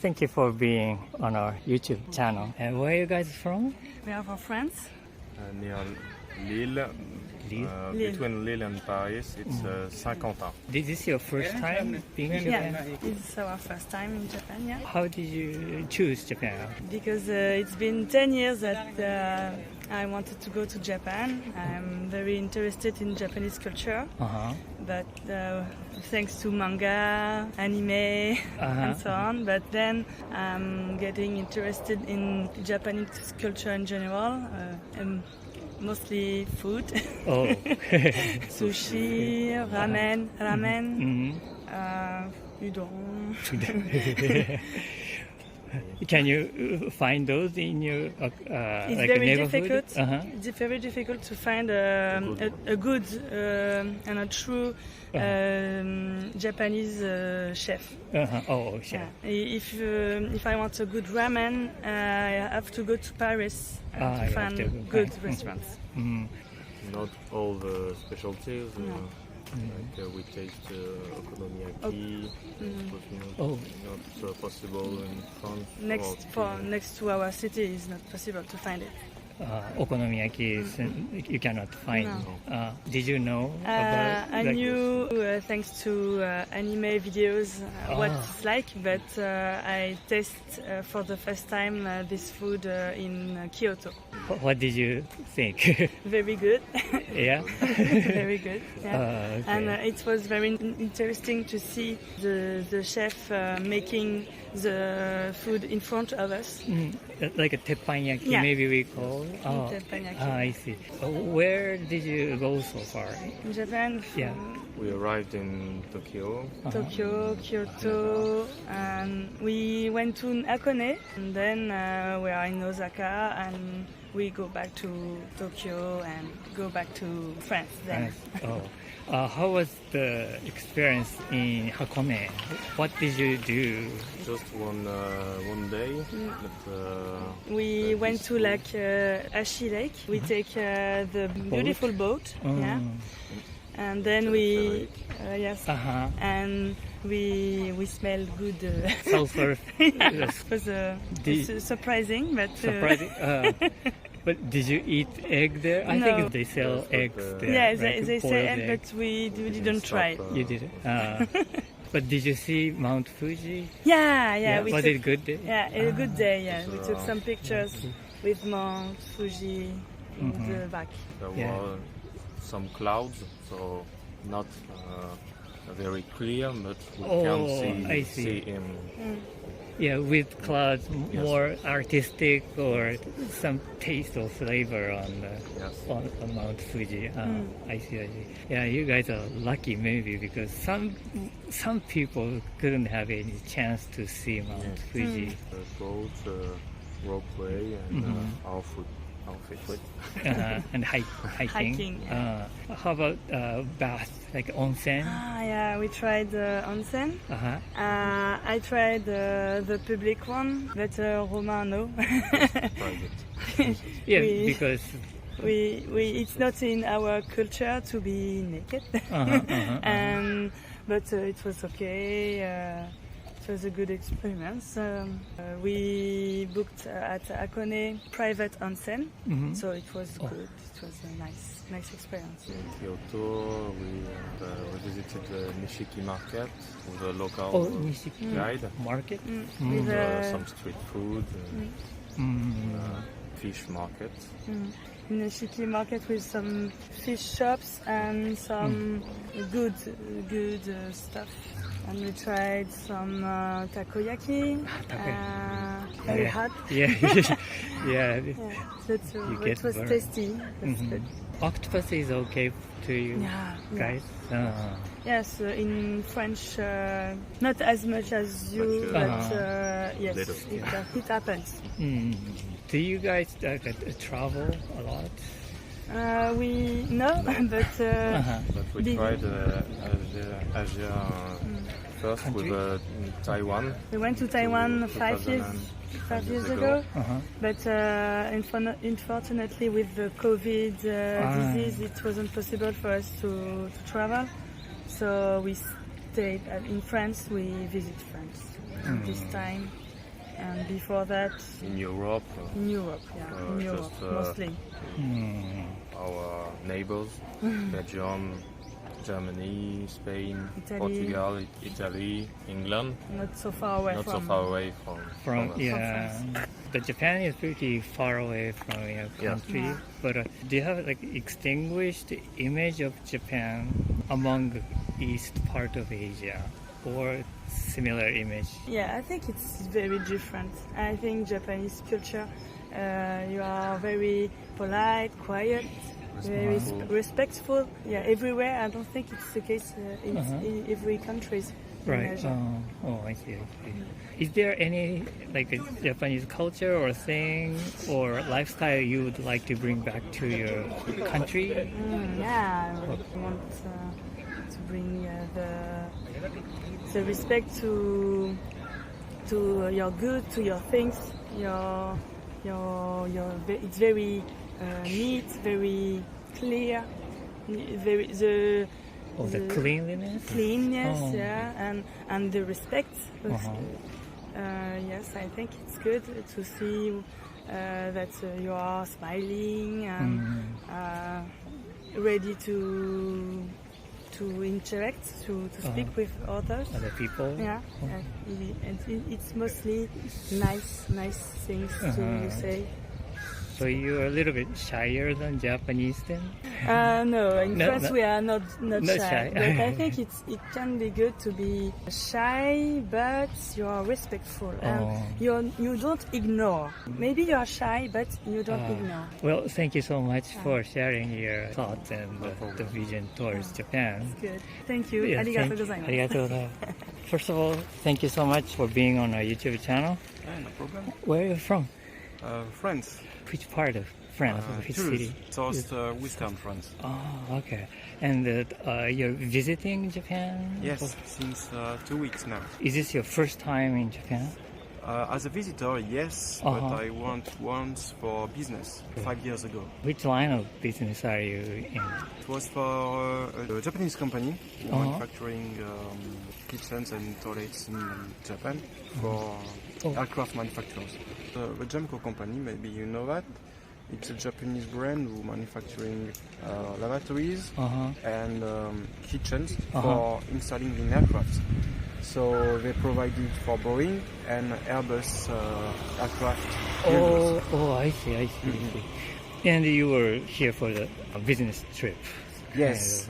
Thank you for being on our YouTube channel. And where are you guys from? We are from France. Near Lille. Lille? Between Lille and Paris, it's Saint-Quentin. Is this your first time being in Japan? Yeah, it's our first time in Japan, yeah. How did you choose Japan? Because it's been 10 years that I wanted to go to Japan. I'm very interested in Japanese culture, but thanks to manga, anime, and so on. But then I'm getting interested in Japanese culture in general, and mostly food. Oh. Sushi, ramen, udon. Can you find those in your It's like very neighborhood? difficult. Uh-huh. It's very difficult to find a good and a true Japanese chef. Oh, chef. Yeah. If I want a good ramen, I have to go to Paris to you find have to go good find. restaurants. Not all the specialties. Like we taste okonomiyaki. Oh. Not possible in France. Next to our city is not possible to find it. Okonomiyaki you cannot find. No. Did you know about I knew thanks to anime videos what it's like, but I taste for the first time this food in Kyoto. What did you think? Very good. Yeah? Very good. Yeah. Okay. And it was very interesting to see the chef making the food in front of us. Like a teppanyaki, Yeah. maybe we call. Teppanyaki. I see. Where did you go so far? In Japan, Yeah. We arrived in Tokyo. Tokyo, Kyoto, and we went to Hakone, and then we are in Osaka, and we go back to Tokyo and go back to France then. Oh. How was the experience in Hakone? What did you do? Just one day. But, We went to Ashi Lake. We take the beautiful boat, yeah, and then we yes, and we smelled good. Sulfur. Yeah, it was surprising, but Surprising. But did you eat egg there? I No. think they sell eggs there. yeah, right? they Boiled say, egg. but we didn't try it. You didn't. But did you see Mount Fuji? Yeah, we Was took, it good? yeah, a good day. Yeah, we took some pictures with Mount Fuji in the back. there Yeah. were some clouds, so not very clear, but we I can see. see in. Yeah, with clouds, Yes. more artistic or some taste or flavor on Yes. on Mount Fuji. I see. Yeah, you guys are lucky maybe because some people couldn't have any chance to see Mount Fuji. The boat, ropeway, and our outfit. And hiking. Hiking, yeah. How about bath, like onsen? Yeah, we tried onsen. I tried the public one, but Romain no. Private. Yeah, We- because it's not in our culture to be naked, but it was okay. It was a good experience. We booked at Hakone private onsen, so it was good. It was a nice experience. In Kyoto, we visited the Nishiki market with a local Nishiki guide. market. With Some street food, fish market. Nishiki market with some fish shops and some good stuff. And we tried some takoyaki. Very hot. Yeah, yeah. It was burned. tasty. That's good. Octopus is okay to you Yeah, guys? Yes, in French, not as much as you, But, but yes, little. it happens. Do you guys travel a lot? We no, but But we Did- tried Asia first Country? with Taiwan. we went to Taiwan 5 years ago. But unfortunately, with the COVID disease, it wasn't possible for us to travel. So we stayed in France. We visit France this time. And before that, In Europe, in Europe, in Europe just, mostly. our neighbors, Belgium, Germany, Spain, Italy. Portugal, Italy, England, Not so far away not from. so far away from us. Yeah, the Japan is pretty far away from your country. Yeah. But do you have like extinguished image of Japan among the east part of Asia, or similar image? Yeah, I think it's very different. I think Japanese culture, you are very polite, quiet, very respectful. Yeah, everywhere. I don't think it's the case in every country. Right. I see. Is there any like a Japanese culture or thing or lifestyle you would like to bring back to your country? Yeah, I want to bring the respect to your good, to your things. It's very neat, very clear, very The cleanliness. cleanness, Oh. yeah, and the respect. Yes, I think it's good to see that you are smiling and ready to interact, to speak with others. Other people. Yeah, it's mostly nice things to say. So you're a little bit shyer than Japanese then? No, in No, France no. we are not Not shy. shy. But I think it can be good to be shy, but you are respectful and you don't ignore. Maybe you are shy, but you don't ignore. Well, thank you so much for sharing your thoughts and the vision towards Japan. Good. Thank you. Yeah, Arigatou thank- gozaimasu. arigatou gozaimasu. First of all, thank you so much for being on our YouTube channel. No problem. Where are you from? France. Which part of France? Which Toulouse. city? Western France. Oh, okay. And you're visiting Japan? Yes, since 2 weeks now. Is this your first time in Japan? As a visitor, yes, but I went once for business 5 years ago. Which line of business are you in? It was for a Japanese company manufacturing kitchens and toilets in Japan for aircraft manufacturers. The Jamco company, maybe you know that. It's a Japanese brand who manufacturing lavatories and kitchens for installing in aircraft. So they provided for Boeing and Airbus aircraft. I see. And you were here for the business trip? Yes,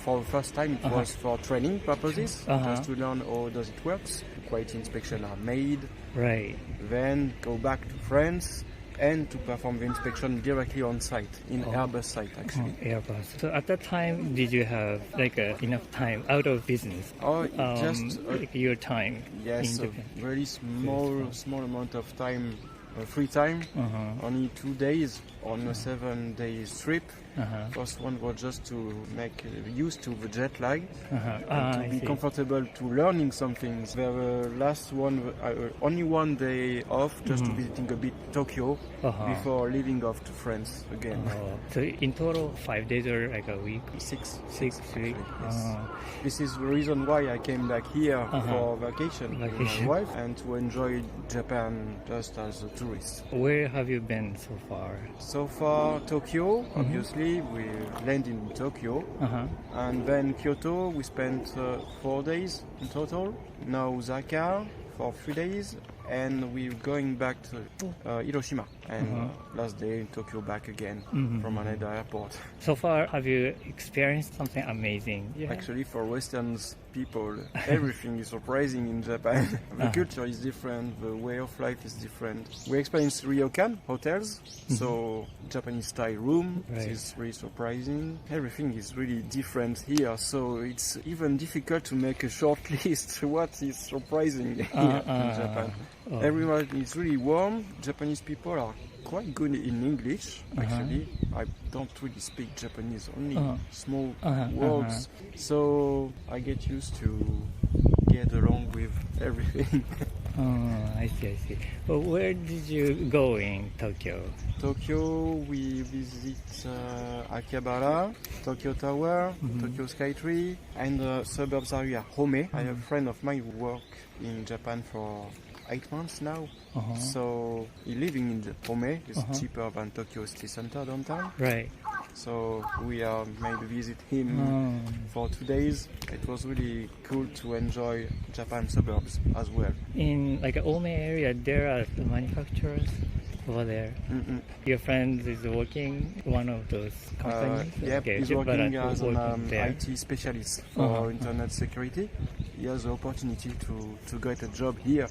for the first time it was for training purposes, just to learn how does it works, quality inspection are made, Right. then go back to France and to perform the inspection directly on site, in Airbus site actually. Airbus. So at that time, did you have like enough time out of business? Just like your time yes, in a Japan? very small amount of time, free time, only 2 days on a 7 days trip. First one was just to make used to the jet lag, and to be comfortable to learning some things. The last one, only 1 day off, just to visiting a bit Tokyo before leaving off to France again. So in total, 5 days or like a week? 6 6 weeks. yes. This is the reason why I came back here for vacation with my wife and to enjoy Japan just as a tourist. Where have you been so far? So far, Tokyo, obviously, we landed in Tokyo, and then Kyoto, we spent 4 days in total. Now Osaka for 3 days, and we're going back to Hiroshima, and last day in Tokyo back again from Haneda Airport. So far, have you experienced something amazing? Yeah. Actually, for Western people, everything is surprising in Japan. The culture is different, the way of life is different. We experienced ryokan hotels, so Japanese style room. Right. This is really surprising. Everything is really different here, so it's even difficult to make a short list what is surprising here in Japan. Everyone is really warm. Japanese people are quite good in English, actually. I don't really speak Japanese, only small words. So I get used to get along with everything. I see. But where did you go in Tokyo? Tokyo, we visit Akihabara, Tokyo Tower, Tokyo Skytree, and the suburbs area, Home. I have a friend of mine who works in Japan for 8 months now. So he's living in the Ome. It's cheaper than Tokyo City Center downtown. Right. So we maybe visit him for 2 days. It was really cool to enjoy Japan suburbs as well. In like Ome area, there are manufacturers over there. Your friend is working one of those companies. Yep, Okay, he's but working as an there. IT specialist for internet security. He has the opportunity to get a job here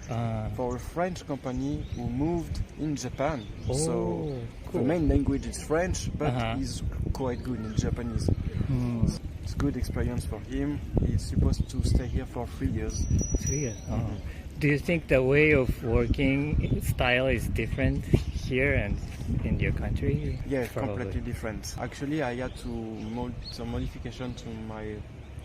for a French company who moved in Japan. So cool. the main language is French, but he's quite good in Japanese. It's a good experience for him. He's supposed to stay here for 3 years. 3 years. Do you think the way of working style is different here and in your country? Yeah, Probably. completely different. Actually, I had to make some modification to my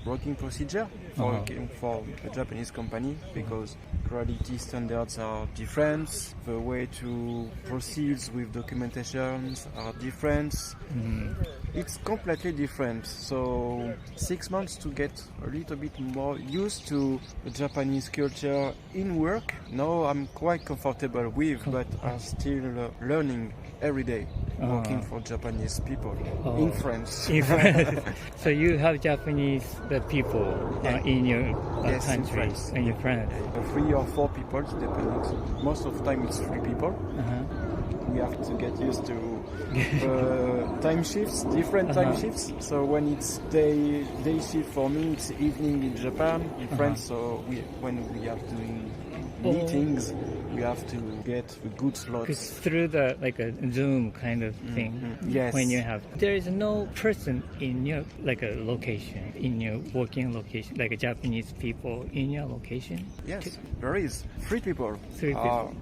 working procedure for a Japanese company because quality standards are different, the way to proceed with documentations are different. It's completely different. So 6 months to get a little bit more used to the Japanese culture in work. Now I'm quite comfortable with, but I'm still learning every day working for Japanese people in France. In France. So you have Japanese people in your Yes, in country, France. in your friends. 3 or 4 people, depending. Most of the time it's 3 people. We have to get used to time shifts, different time shifts. So when it's day shift for me, it's evening in Japan, in France. So when we are doing meetings, we have to get the good slots. It's through the like a Zoom kind of thing. Yes. When you have, there is no person in your like a location, in your working location, like a Japanese people in your location. Yes, there is 3 people. 3 people.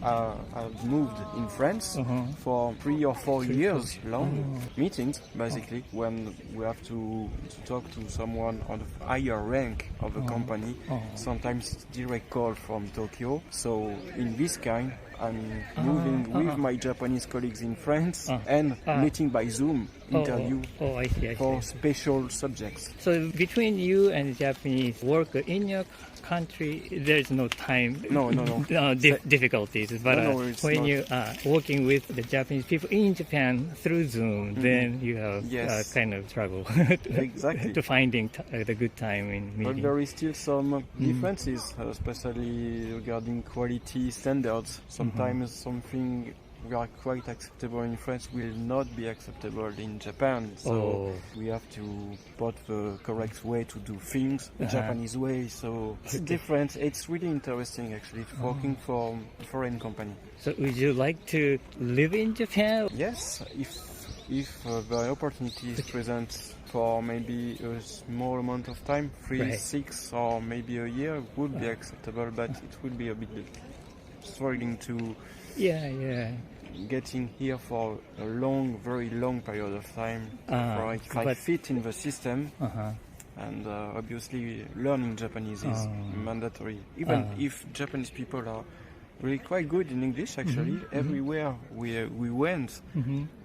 Have moved in France for 3 or 4 years long meetings, basically, when we have to talk to someone on the higher rank of the company. Sometimes it's direct call from Tokyo. So in this kind, I'm moving with my Japanese colleagues in France and meeting by Zoom interview I see. for special subjects. So between you and the Japanese worker in your country, there is no time. No. Difficulties. But No, it's when not. you are working with the Japanese people in Japan through Zoom, then you have Yes. kind of struggle Exactly. to finding the good time in But meeting. there is still some differences, especially regarding quality standards. Sometimes something we are quite acceptable in France will not be acceptable in Japan. So we have to put the correct way to do things, the Japanese way. So it's different. It's really interesting actually working for a foreign company. So would you like to live in Japan? Yes, if the opportunity is present for maybe a small amount of time, 3, Right. 6 or maybe a year would be acceptable, but it would be a bit struggling to Yeah. getting here for a very long period of time for if I but- fit in the system. And obviously learning Japanese is mandatory. Even if Japanese people are really quite good in English, actually, everywhere we went,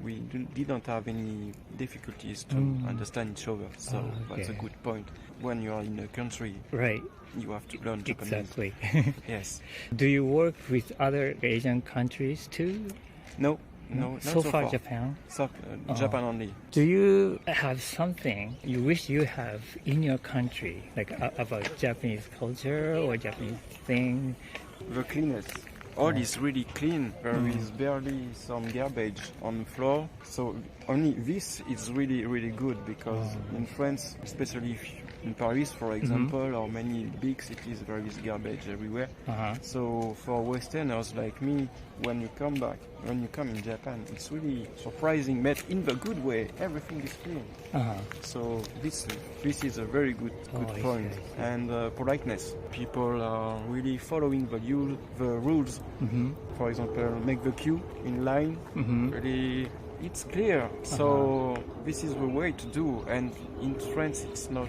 we didn't have any difficulties to understand each other. So that's a okay. good point. When you are in a country, Right. you have to learn Japanese. Exactly. Yes. Do you work with other Asian countries too? No, not So far, Japan. Japan only. Do you have something you wish you have in your country, like about Japanese culture or Japanese thing? The cleanness. All is really clean. There is barely some garbage on the floor. So only this is really, really good because in France, especially in Paris, for example, or many big cities, there is garbage everywhere. So for Westerners like me, when you come in Japan, it's really surprising, but in the good way. Everything is clean. So this is a very good I point. see. And politeness. People are really following the rules. For example, make the queue in line. Really, it's clear. So this is the way to do. And in France, it's not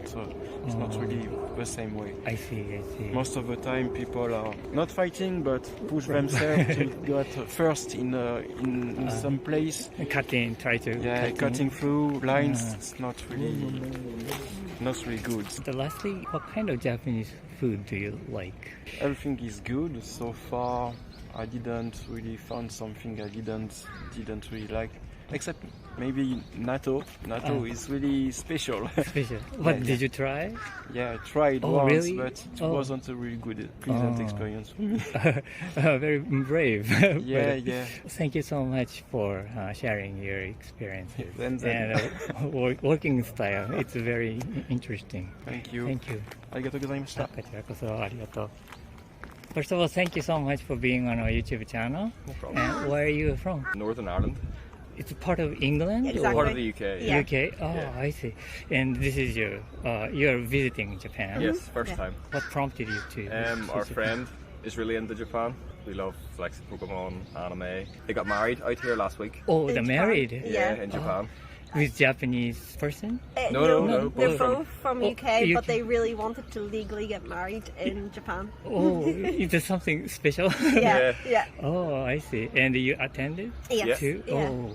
really the same way. I see. Most of the time, people are not fighting, but push themselves to get first in some place. Cutting, try to Yeah, cutting through lines. It's not really not really good. Lastly, what kind of Japanese food do you like? Everything is good so far. I didn't really find something I didn't really like, except maybe natto. Natto is really special. Special. What Yeah, did you try? Yeah, I tried Oh, once, really? but it Oh. wasn't a really good, pleasant Oh. experience for me. Very brave. Yeah, But yeah. Thank you so much for sharing your experiences Then- working style. It's very interesting. Thank you. Thank you. ありがとうございました。こちらこそありがとう。First of all, thank you so much for being on our YouTube channel. No problem. And where are you from? Northern Ireland, It's part of England? Exactly. part of the UK. Yeah. UK? Oh, Yeah. I see. And this is you're visiting Japan. Yes, first Yeah. time. What prompted you to? Our visit friend is really into Japan. We love like Pokemon, anime. They got married out here last week. Oh, In they're Japan? married Yeah. In Japan. with Japanese person. No, They're both from- both from Oh, UK, UK. but they really wanted to legally get married in Japan. Oh, is there something special? Yeah, yeah. Oh, I see. And you attended Yes. too? Yeah. Oh,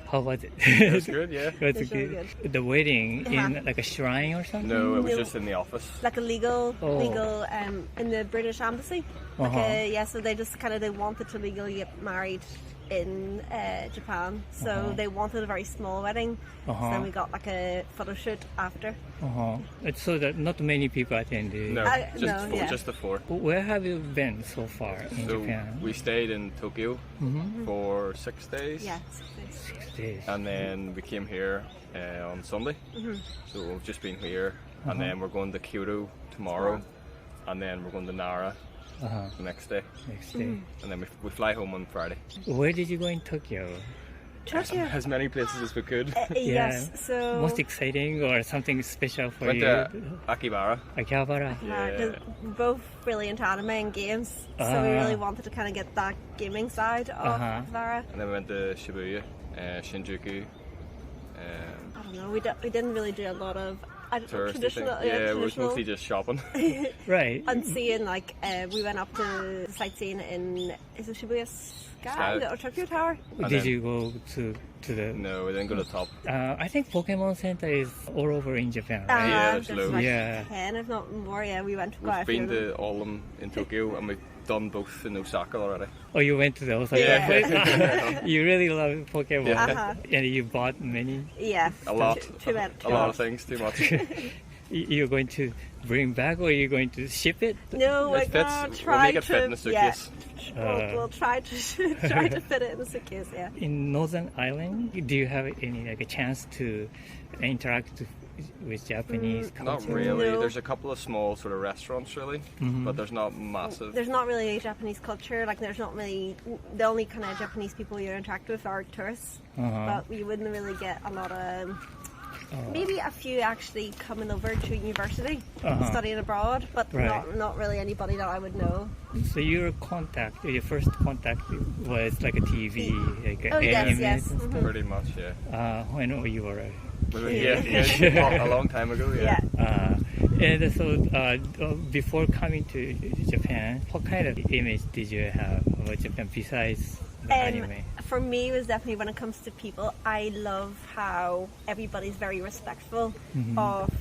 how was it? It was good, yeah. It's It's really good. The wedding in Uh-huh. like a shrine or something? No, it was No. just in the office. Like a legal, Oh. in the British Embassy. Like Uh-huh. so they just they wanted to legally get married in Japan. So they wanted a very small wedding. So then we got like a photo shoot after. Uh-huh. It's so that not many people attended. No, just no, four, yeah. just the four. Where have you been so far in So Japan? we stayed in Tokyo for 6 days. Yeah. 6 days. And then we came here on Sunday. So we've just been here. And then we're going to Kyoto tomorrow. And then we're going to Nara Uh-huh. the next day. Next day. And then we fly home on Friday. Where did you go in Tokyo? Tokyo. As many places as we could. Yes. So Most exciting or something special for Went you? to Akibara. Akihabara. Yeah. we're both really into anime and games, so we Uh-huh. really wanted to kind of get that gaming side of Uh-huh. Vara. And then we went to Shibuya, Shinjuku. I don't know. We didn't really do a lot of Touristy traditional. things. Yeah, it was traditional. mostly just shopping. Right. And seeing we went up to sightseeing in is it Shibuya Sky Sky. or Tokyo Tower? And Did then- you go to the? No, we didn't go to the top. I think Pokemon Center is all over in Japan, right? Yeah, there's there's loads. like Yeah. 10 if not more. Yeah, we went to quite We've a few. been of them. to all of them in Tokyo, and we've done both in Osaka already. Oh, you went to the Osaka. Yeah. You really love Pokemon, Uh-huh. and you bought many. Yeah, A lot. Too many. A lot of things, too much. You're going to bring back, or you're going to ship it? No, we're It fits. gonna We'll try make it to fit in the suitcase. we'll try to try to fit it in the suitcase. Yeah. In Northern Ireland, do you have any a chance to interact with Japanese Not culture? really. No. There's a couple of small sort of restaurants, really, but there's not massive. There's not really a Japanese culture. Like, there's not really. The only kind of Japanese people you interact with are tourists, but you wouldn't really get a lot of. Maybe a few actually coming over to university, studying abroad, but Right. not really anybody that I would know. So your first contact was like a TV, like Oh, yes, anime. yes. Mhm. Pretty much, yeah. When you were Yeah, a long time ago, yeah. Yeah. and so before coming to Japan, what kind of image did you have about Japan besides the anime? For me, it was definitely when it comes to people, I love how everybody's very respectful of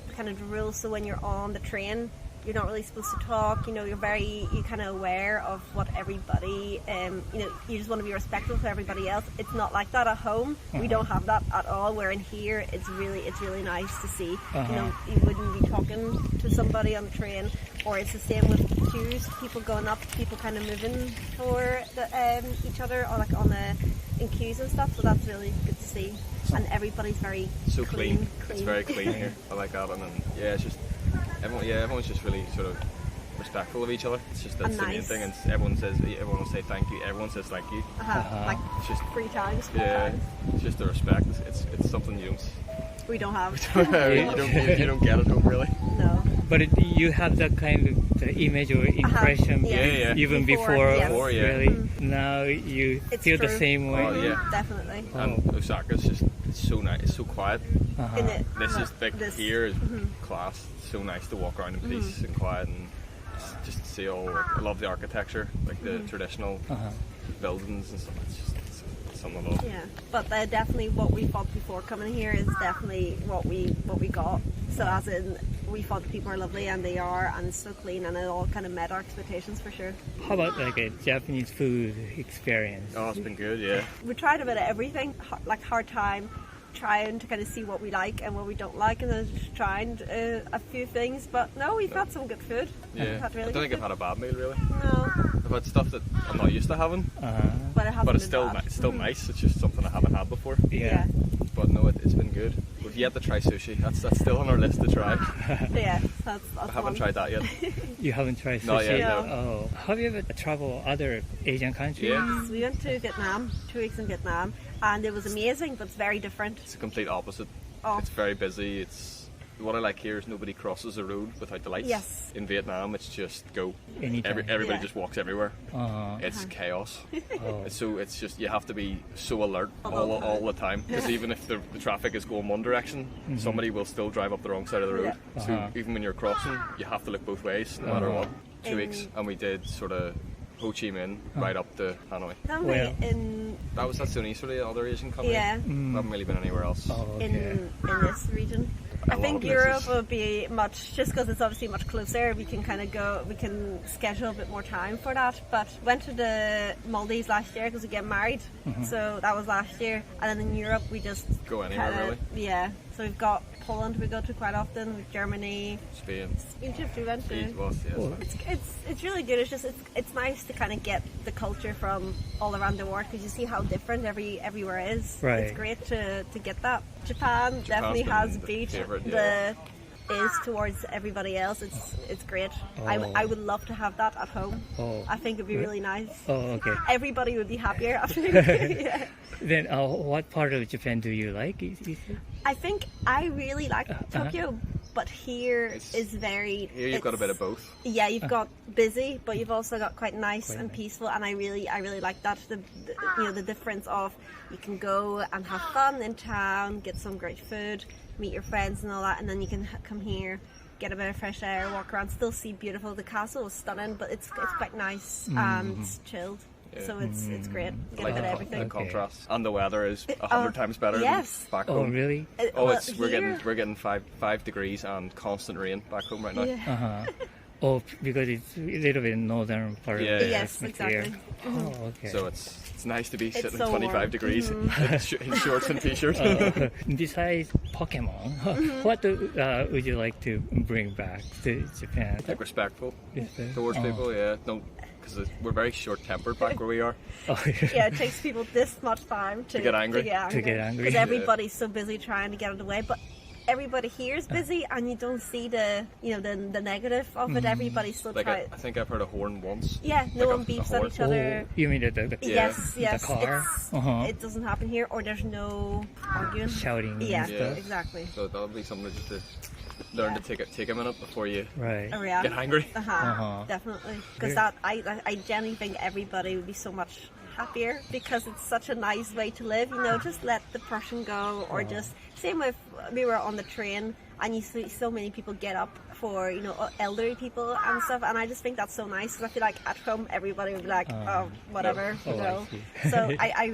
the kind of the rules. So when you're on the train, you're not really supposed to talk. You know, you're kind of aware of what everybody. You just want to be respectful to everybody else. It's not like that at home. We don't have that at all. Where in here, it's really nice to see. You know, you wouldn't be talking to somebody on the train. Or it's the same with queues, people going up, people kind of moving for each other, or like in queues and stuff. So that's really good to see, and everybody's very So clean. It's very clean here. I like that, and then, yeah, it's just everyone's just really sort of respectful of each other. It's just that's And the main nice. thing. And everyone will say thank you. Everyone says thank you. like It's just 3 times, 4 yeah, times. it's just the respect. It's something you We don't have. you don't get at home really. No. But you have that kind of the image or impression Yeah. Yeah. even Before, before, yes. Before, yeah. really. Now you It's feel the true. same way. Oh, yeah. Definitely. And Osaka's it's so nice. It's so quiet. In it, This is like this- here is class. It's so nice to walk around in peace and quiet and just see all. Like, I love the architecture, like the traditional buildings and stuff. It's something I love. Yeah, but definitely what we thought before coming here is definitely what we got. So as in, we thought the people are lovely, and they are, and it's so clean, and it all kind of met our expectations for sure. How about like a Japanese food experience? Oh, it's been good, yeah. We tried a bit of everything, like hard time trying to kind of see what we like and what we don't like, and then just trying a few things. But no, we've had some good food. Yeah. We've had really I don't think good I've had a bad meal really. food. No, I've had stuff that I'm not used to having, but it hasn't but it's been still bad. it's still nice. It's just something I haven't had before. Yeah. But no, it's been good. We've yet to try sushi. That's still on our list to try. Yeah, that's I haven't one. tried that yet. You haven't tried sushi? Not yet, no. Oh. Have you ever traveled other Asian countries? Yeah. We went to Vietnam, 2 weeks in Vietnam, and it was amazing, but it's very different. It's the complete opposite. Oh. It's very busy. What I like here is nobody crosses the road without the lights. Yes. In Vietnam, it's just go. Anytime. Everybody Yeah. just walks everywhere. It's chaos. Oh. It's just you have to be so alert all the time, because even if the traffic is going one direction, somebody will still drive up the wrong side of the road. Yeah. So even when you're crossing, you have to look both ways no matter what. 2 weeks, and we did sort of Ho Chi Minh right up to Hanoi. Then Well. That's the only sort of other Asian country. Yeah. We haven't really been anywhere else. Oh, okay. in this region. A I lot think of places. Europe would be much, just because it's obviously much closer, we can kind of go, we can schedule a bit more time for that. But went to the Maldives last year because we get married, so that was last year. And then in Europe we just Go anywhere, kinda- really. Yeah, so we've got Poland we go to quite often, Germany, Spain. Egypt we went to. It was, yes. Oh. It's really good. It's just it's nice to kind of get the culture from all around the world, because you see how different everywhere is. Right. It's great to get that. Japan definitely been has the beat favourite, the yeah. is towards everybody else. It's great. Oh. I would love to have that at home. Oh. I think it'd be really nice. Oh, okay. Everybody would be happier. I think. Yeah. Then, what part of Japan do you like? You said? I think I really like Tokyo, but here It's- is very. Here you've got a bit of it's- both. Yeah, you've got busy, but you've also got quite nice Quite and nice. peaceful, and I really like that. The difference of you can go and have fun in town, get some great food, meet your friends and all that, and then you can come here, get a bit of fresh air, walk around, still see beautiful. The castle is stunning, but it's quite nice and chilled. Yeah. So it's great. Get Like a bit of the everything. contrast, and the weather is 100 times better yes. than back Oh, home. really? Oh, Well, we're here- getting 5 degrees and constant rain back home right now. Yeah. Oh, because it's a little bit northern part Yeah, of the Yes, atmosphere. exactly. Oh, okay. So it's nice to be sitting so 25 warm. degrees in shorts and t-shirt. Besides Pokemon, what would you like to bring back to Japan? Like respectful Respect? towards Oh. people, yeah. No, because we're very short-tempered back where we are. Oh, Yeah, it takes people this much time to get angry. To get angry. Because everybody's so busy trying to get it away, but everybody here is busy, and you don't see the the negative of it. Everybody's still Like trying. I think I've heard a horn once. Yeah, no like one a beeps at horn. each other. Oh, you mean the Yeah. Yes, car? it's- Uh-huh. It doesn't happen here, or there's no arguing. shouting Yeah, and stuff? exactly. So that'll be something just to learn to take a minute before you Right. Oh, yeah. get angry. Uh-huh. Definitely, because Yeah. I genuinely think everybody would be so much happier, because it's such a nice way to live. Just let the person go, or just same with we were on the train, and you see so many people get up for elderly people and stuff, and I just think that's so nice, because I feel like at home everybody would be like, oh, whatever, Oh, I see. So I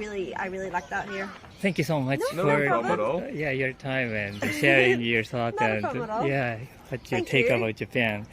really like that here. Thank you so much No for problem at all. your time and sharing your thoughts Not a and problem at all. what your Thank take you. about Japan.